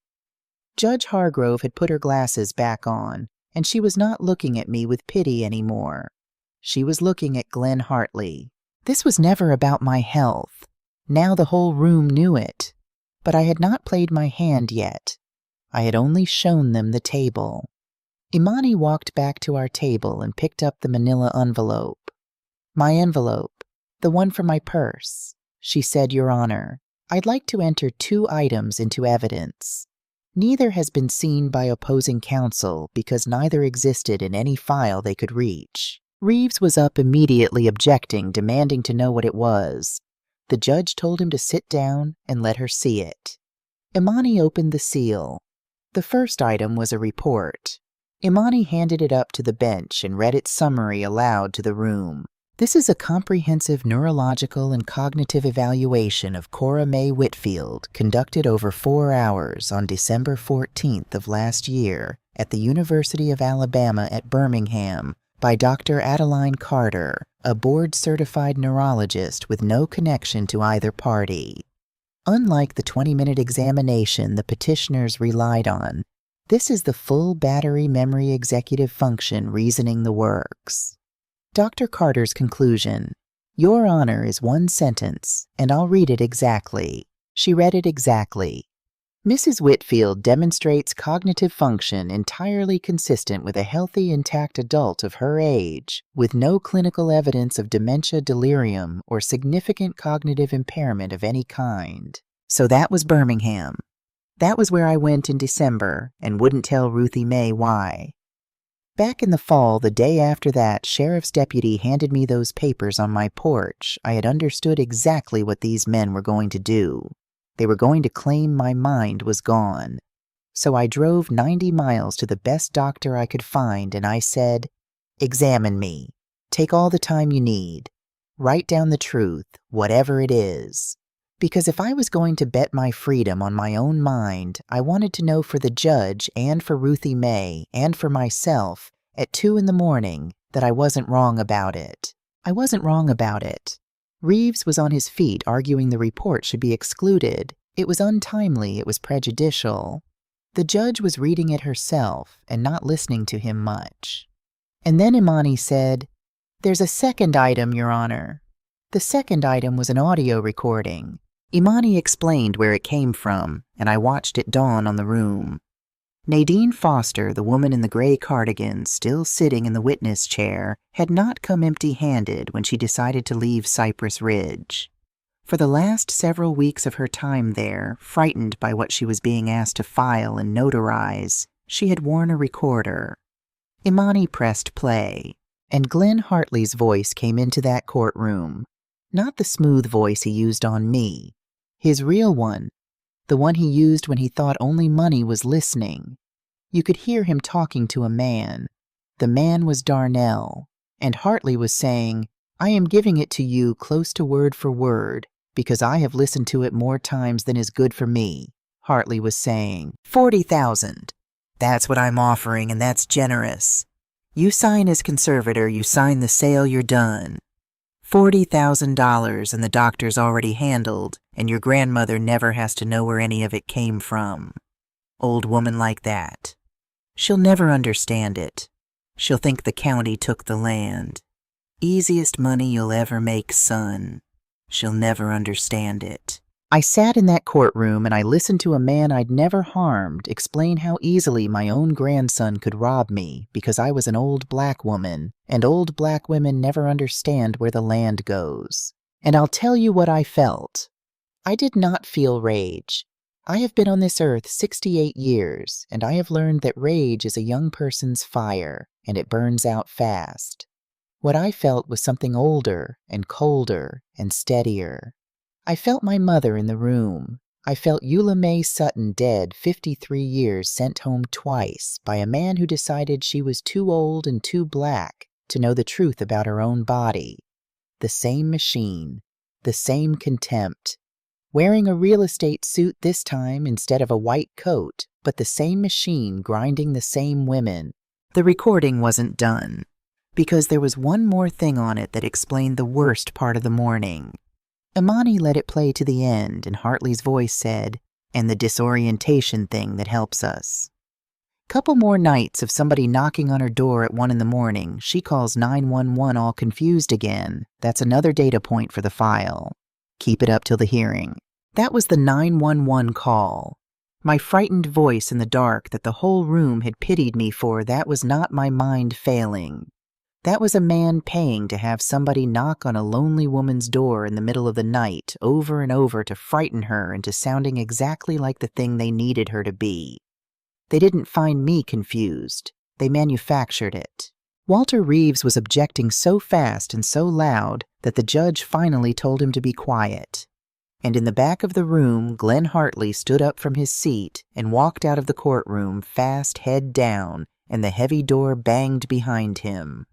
Judge Hargrove had put her glasses back on, and she was not looking at me with pity anymore. She was looking at Glenn Hartley. This was never about my health. Now the whole room knew it. But I had not played my hand yet. I had only shown them the table. Imani walked back to our table and picked up the manila envelope. My envelope, the one from my purse. She said, Your Honor, I'd like to enter 2 items into evidence. Neither has been seen by opposing counsel because neither existed in any file they could reach. Reeves was up immediately objecting, demanding to know what it was. The judge told him to sit down and let her see it. Imani opened the seal. The first item was a report. Imani handed it up to the bench and read its summary aloud to the room. This is a comprehensive neurological and cognitive evaluation of Cora Mae Whitfield conducted over 4 hours on December 14th of last year at the University of Alabama at Birmingham by Dr. Adeline Carter, a board-certified neurologist with no connection to either party. Unlike the 20-minute examination the petitioners relied on, this is the full battery memory executive function reasoning the works. Dr. Carter's conclusion, Your Honor, is one sentence, and I'll read it exactly. She read it exactly. Mrs. Whitfield demonstrates cognitive function entirely consistent with a healthy, intact adult of her age, with no clinical evidence of dementia, delirium, or significant cognitive impairment of any kind. So that was Birmingham. That was where I went in December and wouldn't tell Ruthie Mae why. Back in the fall, the day after that sheriff's deputy handed me those papers on my porch, I had understood exactly what these men were going to do. They were going to claim my mind was gone. So I drove 90 miles to the best doctor I could find and I said, Examine me. Take all the time you need. Write down the truth, whatever it is. Because if I was going to bet my freedom on my own mind, I wanted to know for the judge and for Ruthie Mae and for myself at 2 a.m. that I wasn't wrong about it. I wasn't wrong about it. Reeves was on his feet arguing the report should be excluded. It was untimely, it was prejudicial. The judge was reading it herself and not listening to him much. And then Imani said, There's a second item, Your Honor. The second item was an audio recording. Imani explained where it came from, and I watched it dawn on the room. Nadine Foster, the woman in the gray cardigan, still sitting in the witness chair, had not come empty-handed when she decided to leave Cypress Ridge. For the last several weeks of her time there, frightened by what she was being asked to file and notarize, she had worn a recorder. Imani pressed play, and Glenn Hartley's voice came into that courtroom. Not the smooth voice he used on me. His real one, the one he used when he thought only money was listening. You could hear him talking to a man. The man was Darnell, and Hartley was saying, I am giving it to you close to word for word, because I have listened to it more times than is good for me. Hartley was saying, 40,000. That's what I'm offering, and that's generous. You sign as conservator, you sign the sale, you're done. $40,000 and the doctor's already handled, and your grandmother never has to know where any of it came from. Old woman like that. She'll never understand it. She'll think the county took the land. Easiest money you'll ever make, son. She'll never understand it. I sat in that courtroom and I listened to a man I'd never harmed explain how easily my own grandson could rob me because I was an old black woman, and old black women never understand where the land goes. And I'll tell you what I felt. I did not feel rage. I have been on this earth 68 years, and I have learned that rage is a young person's fire, and it burns out fast. What I felt was something older and colder and steadier. I felt my mother in the room. I felt Eula Mae Sutton dead 53 years, sent home twice by a man who decided she was too old and too black to know the truth about her own body. The same machine, the same contempt. Wearing a real estate suit this time instead of a white coat, but the same machine grinding the same women. The recording wasn't done. because there was one more thing on it that explained the worst part of the morning. Imani let it play to the end, and Hartley's voice said, "And the disorientation thing that helps us." Couple more nights of somebody knocking on her door at 1 in the morning, she calls 911 all confused again. That's another data point for the file. Keep it up till the hearing. That was the 911 call. My frightened voice in the dark that the whole room had pitied me for, that was not my mind failing. That was a man paying to have somebody knock on a lonely woman's door in the middle of the night over and over to frighten her into sounding exactly like the thing they needed her to be. They didn't find me confused. They manufactured it. Walter Reeves was objecting so fast and so loud that the judge finally told him to be quiet. And in the back of the room, Glenn Hartley stood up from his seat and walked out of the courtroom, fast, head down, and the heavy door banged behind him.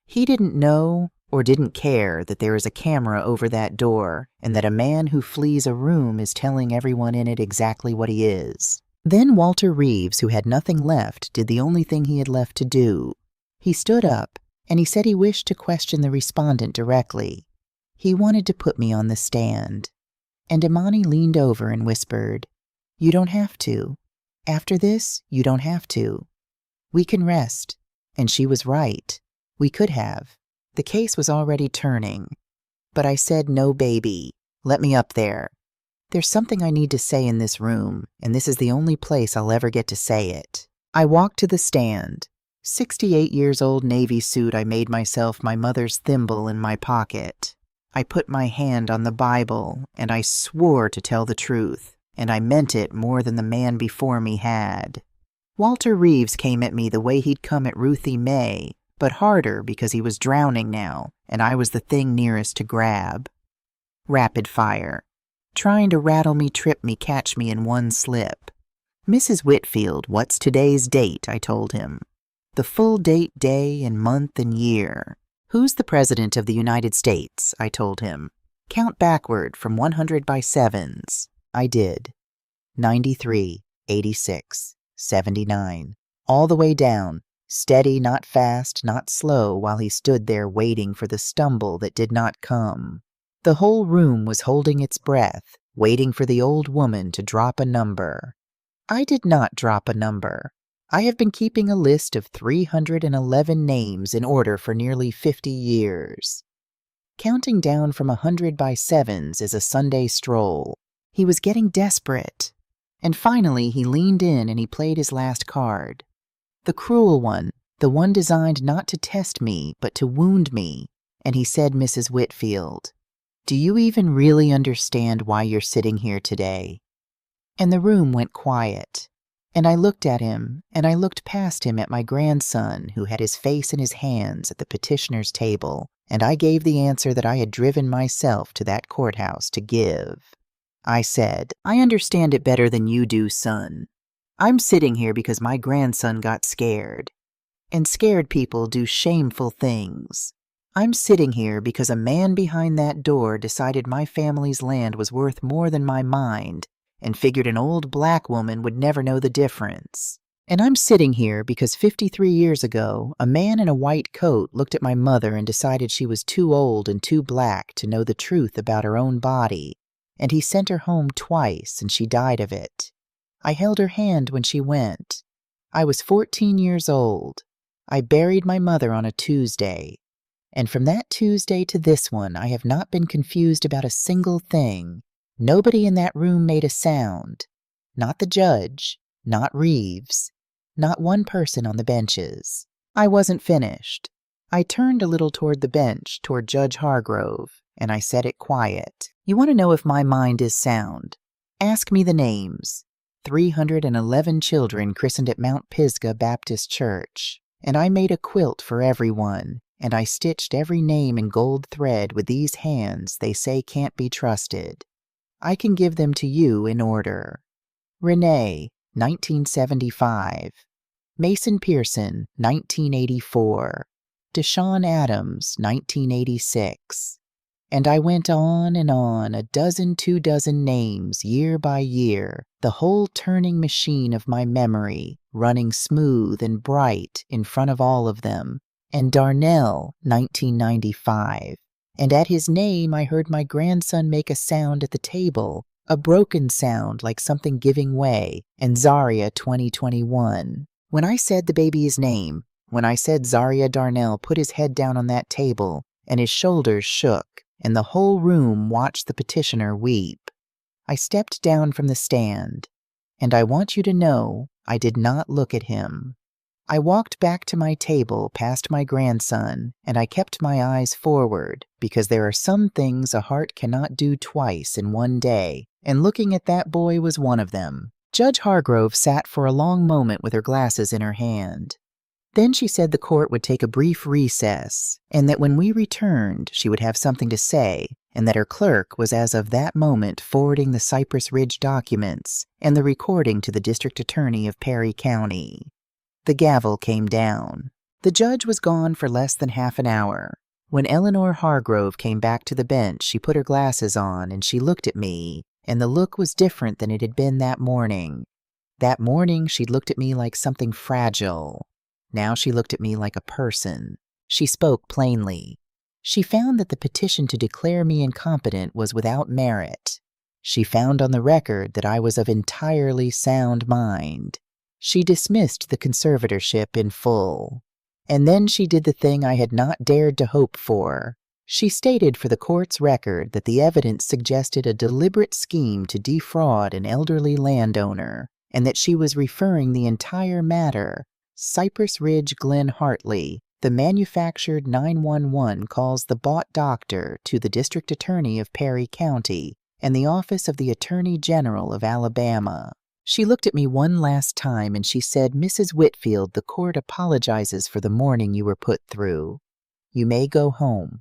He didn't know or didn't care that there is a camera over that door and that a man who flees a room is telling everyone in it exactly what he is. Then Walter Reeves, who had nothing left, did the only thing he had left to do. He stood up, and he said he wished to question the respondent directly. He wanted to put me on the stand. And Imani leaned over and whispered, "You don't have to. After this, you don't have to. We can rest." And she was right. We could have. The case was already turning. But I said, "No, baby. Let me up there. There's something I need to say in this room, and this is the only place I'll ever get to say it." I walked to the stand. 68 years old Navy suit I made myself, my mother's thimble in my pocket. I put my hand on the Bible, and I swore to tell the truth, and I meant it more than the man before me had. Walter Reeves came at me the way he'd come at Ruthie May, but harder because he was drowning now, and I was the thing nearest to grab. Rapid fire. Trying to rattle me, trip me, catch me in one slip. "Mrs. Whitfield, what's today's date?" I told him. "The full date, day, and month, and year." "Who's the President of the United States?" I told him. "Count backward from 100 by sevens." I did. 93, 86, 79. All the way down, steady, not fast, not slow, while he stood there waiting for the stumble that did not come. The whole room was holding its breath, waiting for the old woman to drop a number. I did not drop a number. I have been keeping a list of 311 names in order for nearly 50 years. Counting down from 100 by sevens is a Sunday stroll. He was getting desperate. And finally he leaned in and he played his last card. The cruel one, the one designed not to test me, but to wound me. And he said, "Mrs. Whitfield, do you even really understand why you're sitting here today?" And the room went quiet. And I looked at him, and I looked past him at my grandson, who had his face in his hands at the petitioner's table, and I gave the answer that I had driven myself to that courthouse to give. I said, "I understand it better than you do, son. I'm sitting here because my grandson got scared. And scared people do shameful things. I'm sitting here because a man behind that door decided my family's land was worth more than my mind and figured an old black woman would never know the difference. And I'm sitting here because 53 years ago, a man in a white coat looked at my mother and decided she was too old and too black to know the truth about her own body, and he sent her home twice and she died of it. I held her hand when she went. I was 14 years old. I buried my mother on a Tuesday. And from that Tuesday to this one, I have not been confused about a single thing. Nobody in that room made a sound. Not the judge, not Reeves, not one person on the benches. I wasn't finished. I turned a little toward the bench, toward Judge Hargrove, and I said it quiet. "You want to know if my mind is sound? Ask me the names. 311 children christened at Mount Pisgah Baptist Church, and I made a quilt for everyone. And I stitched every name in gold thread with these hands they say can't be trusted. I can give them to you in order. Renee, 1975. Mason Pearson, 1984. Deshaun Adams, 1986. And I went on and on, a dozen, 2 dozen names, year by year, the whole turning machine of my memory, running smooth and bright in front of all of them, and Darnell, 1995. And at his name I heard my grandson make a sound at the table, a broken sound like something giving way, and Zaria 2021. When I said the baby's name, when I said Zaria Darnell put his head down on that table, and his shoulders shook, and the whole room watched the petitioner weep. I stepped down from the stand, and I want you to know I did not look at him. I walked back to my table past my grandson, and I kept my eyes forward, because there are some things a heart cannot do twice in one day, and looking at that boy was one of them. Judge Hargrove sat for a long moment with her glasses in her hand. Then she said the court would take a brief recess, and that when we returned she would have something to say, and that her clerk was as of that moment forwarding the Cypress Ridge documents and the recording to the district attorney of Perry County. The gavel came down. The judge was gone for less than half an hour. When Eleanor Hargrove came back to the bench, she put her glasses on and she looked at me, and the look was different than it had been that morning. That morning she'd looked at me like something fragile. Now she looked at me like a person. She spoke plainly. She found that the petition to declare me incompetent was without merit. She found on the record that I was of entirely sound mind. She dismissed the conservatorship in full. And then she did the thing I had not dared to hope for. She stated for the court's record that the evidence suggested a deliberate scheme to defraud an elderly landowner, and that she was referring the entire matter, Cypress Ridge Glen Hartley, the manufactured 911 calls the bought doctor, to the district attorney of Perry County and the office of the Attorney General of Alabama. She looked at me one last time and she said, "Mrs. Whitfield, the court apologizes for the morning you were put through. You may go home."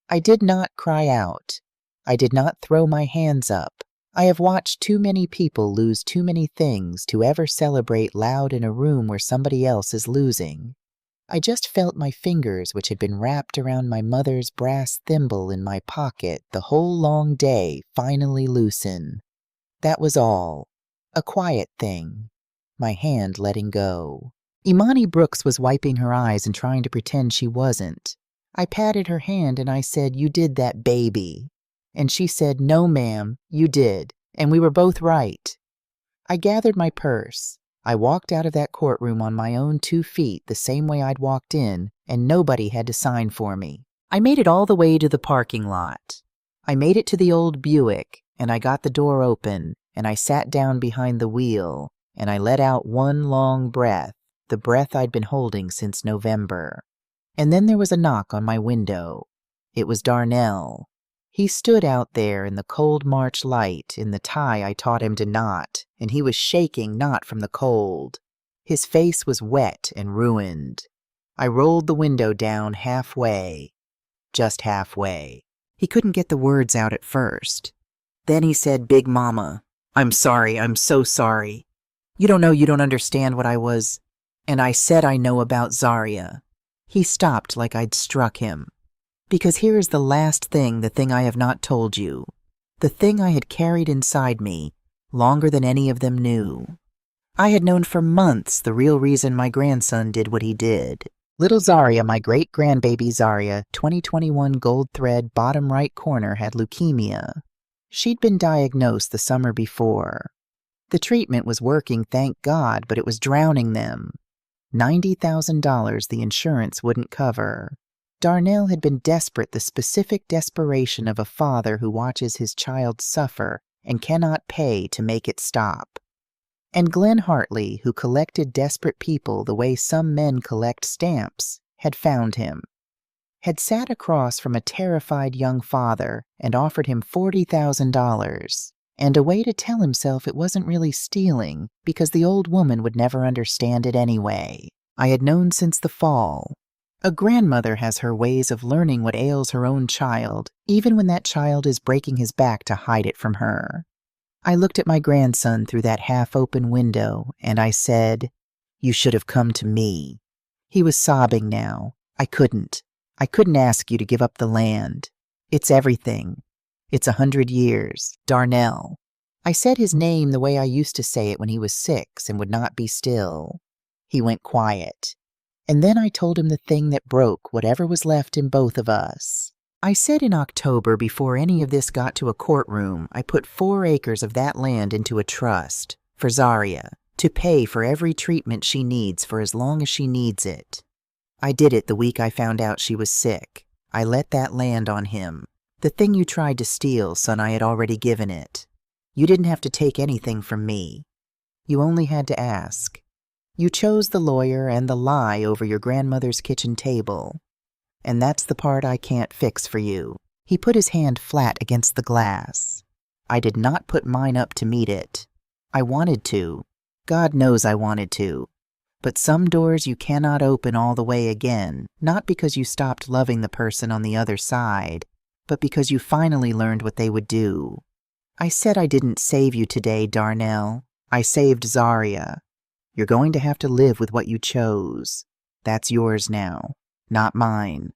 I did not cry out. I did not throw my hands up. I have watched too many people lose too many things to ever celebrate loud in a room where somebody else is losing. I just felt my fingers, which had been wrapped around my mother's brass thimble in my pocket the whole long day, finally loosen. That was all. A quiet thing. My hand letting go. Imani Brooks was wiping her eyes and trying to pretend she wasn't. I patted her hand and I said, "You did that, baby." And she said, "No, ma'am, you did, and we were both right." I gathered my purse. I walked out of that courtroom on my own 2 feet the same way I'd walked in, and nobody had to sign for me. I made it all the way to the parking lot. I made it to the old Buick, and I got the door open, and I sat down behind the wheel, and I let out one long breath, the breath I'd been holding since November. And then there was a knock on my window. It was Darnell. He stood out there in the cold March light in the tie I taught him to knot, and he was shaking not from the cold. His face was wet and ruined. I rolled the window down halfway. Just halfway. He couldn't get the words out at first. Then he said, "Big Mama, I'm sorry, I'm so sorry. You don't understand what I was." And I said I know about Zaria. He stopped like I'd struck him. Because here is the last thing, the thing I have not told you. The thing I had carried inside me longer than any of them knew. I had known for months the real reason my grandson did what he did. Little Zaria, my great-grandbaby Zaria, 2021 gold thread bottom right corner, had leukemia. She'd been diagnosed the summer before. The treatment was working, thank God, but it was drowning them. $90,000 the insurance wouldn't cover. Darnell had been desperate, the specific desperation of a father who watches his child suffer and cannot pay to make it stop. And Glen Hartley, who collected desperate people the way some men collect stamps, had found him. Had sat across from a terrified young father and offered him $40,000, and a way to tell himself it wasn't really stealing because the old woman would never understand it anyway. I had known since the fall. A grandmother has her ways of learning what ails her own child, even when that child is breaking his back to hide it from her. I looked at my grandson through that half-open window, and I said, "You should have come to me." He was sobbing now. I couldn't ask you to give up the land. It's everything. It's 100 years. Darnell. I said his name the way I used to say it when he was 6 and would not be still. He went quiet. And then I told him the thing that broke whatever was left in both of us. I said in October, before any of this got to a courtroom, I put 4 acres of that land into a trust for Zaria to pay for every treatment she needs for as long as she needs it. I did it the week I found out she was sick. I let that land on him. The thing you tried to steal, son, I had already given it. You didn't have to take anything from me. You only had to ask. You chose the lawyer and the lie over your grandmother's kitchen table. And that's the part I can't fix for you. He put his hand flat against the glass. I did not put mine up to meet it. I wanted to. God knows I wanted to. But some doors you cannot open all the way again, not because you stopped loving the person on the other side, but because you finally learned what they would do. I said I didn't save you today, Darnell. I saved Zaria. You're going to have to live with what you chose. That's yours now, not mine.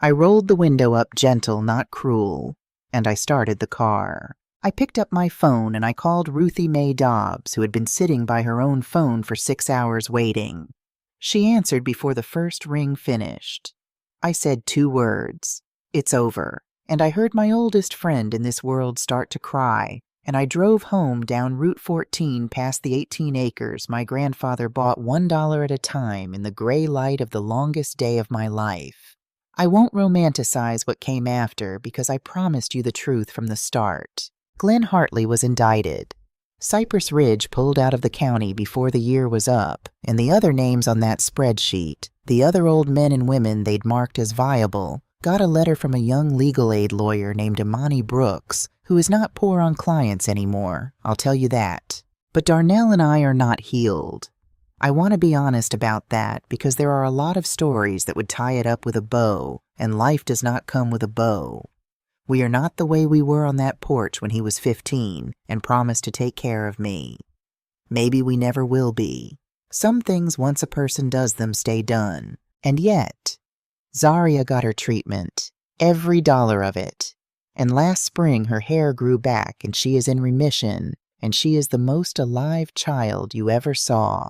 I rolled the window up gentle, not cruel, and I started the car. I picked up my phone and I called Ruthie Mae Dobbs, who had been sitting by her own phone for 6 hours waiting. She answered before the first ring finished. I said 2 words, "It's over," and I heard my oldest friend in this world start to cry, and I drove home down Route 14 past the 18 acres my grandfather bought $1 at a time in the gray light of the longest day of my life. I won't romanticize what came after because I promised you the truth from the start. Glenn Hartley was indicted. Cypress Ridge pulled out of the county before the year was up, and the other names on that spreadsheet, the other old men and women they'd marked as viable, got a letter from a young legal aid lawyer named Imani Brooks, who is not poor on clients anymore, I'll tell you that. But Darnell and I are not healed. I want to be honest about that because there are a lot of stories that would tie it up with a bow, and life does not come with a bow. We are not the way we were on that porch when he was 15 and promised to take care of me. Maybe we never will be. Some things, once a person does them, stay done. And yet, Zaria got her treatment, every dollar of it. And last spring her hair grew back and she is in remission, and she is the most alive child you ever saw.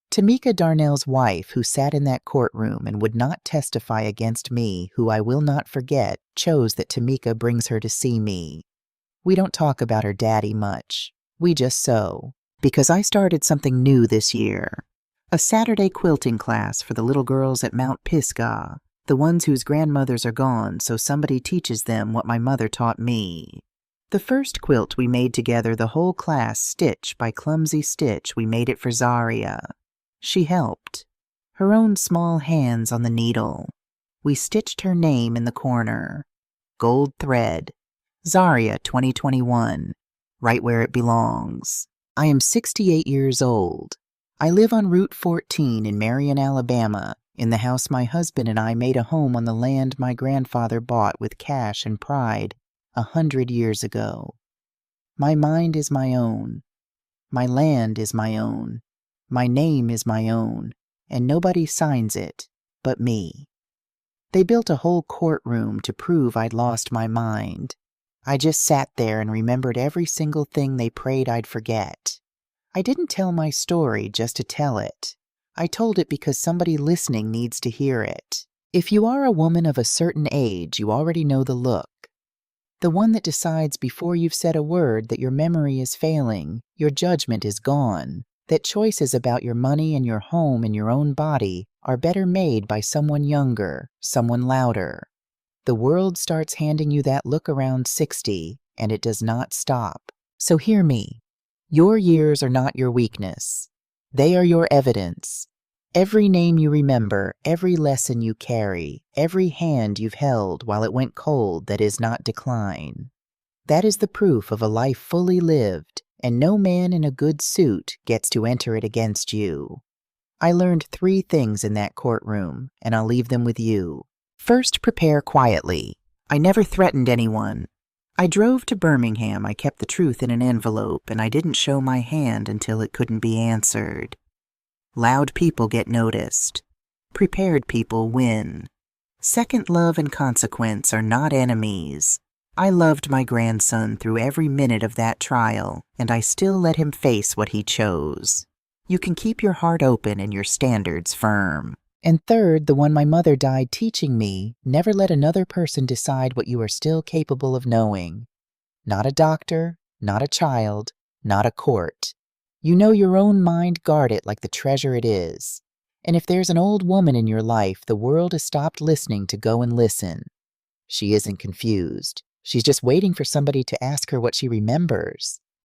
Tamika Darnell's wife, who sat in that courtroom and would not testify against me, who I will not forget, chose that Tamika brings her to see me. We don't talk about her daddy much. We just sew. Because I started something new this year. A Saturday quilting class for the little girls at Mount Pisgah, the ones whose grandmothers are gone, so somebody teaches them what my mother taught me. The first quilt we made together, the whole class, stitch by clumsy stitch, we made it for Zaria. She helped. Her own small hands on the needle. We stitched her name in the corner. Gold thread. Zaria 2021. Right where it belongs. I am 68 years old. I live on Route 14 in Marion, Alabama, in the house my husband and I made a home on the land my grandfather bought with cash and pride 100 years ago. My mind is my own. My land is my own. My name is my own, and nobody signs it but me. They built a whole courtroom to prove I'd lost my mind. I just sat there and remembered every single thing they prayed I'd forget. I didn't tell my story just to tell it. I told it because somebody listening needs to hear it. If you are a woman of a certain age, you already know the look. The one that decides before you've said a word that your memory is failing, your judgment is gone, that choices about your money and your home and your own body are better made by someone younger, someone louder. The world starts handing you that look around 60, and it does not stop. So hear me. Your years are not your weakness. They are your evidence. Every name you remember, every lesson you carry, every hand you've held while it went cold that is not decline. That is the proof of a life fully lived, and no man in a good suit gets to enter it against you. I learned 3 things in that courtroom, and I'll leave them with you. First, prepare quietly. I never threatened anyone. I drove to Birmingham, I kept the truth in an envelope, and I didn't show my hand until it couldn't be answered. Loud people get noticed. Prepared people win. Second, love and consequence are not enemies. I loved my grandson through every minute of that trial, and I still let him face what he chose. You can keep your heart open and your standards firm. And third, the one my mother died teaching me, never let another person decide what you are still capable of knowing. Not a doctor, not a child, not a court. You know your own mind, guard it like the treasure it is. And if there's an old woman in your life, the world has stopped listening to go and listen. She isn't confused. She's just waiting for somebody to ask her what she remembers.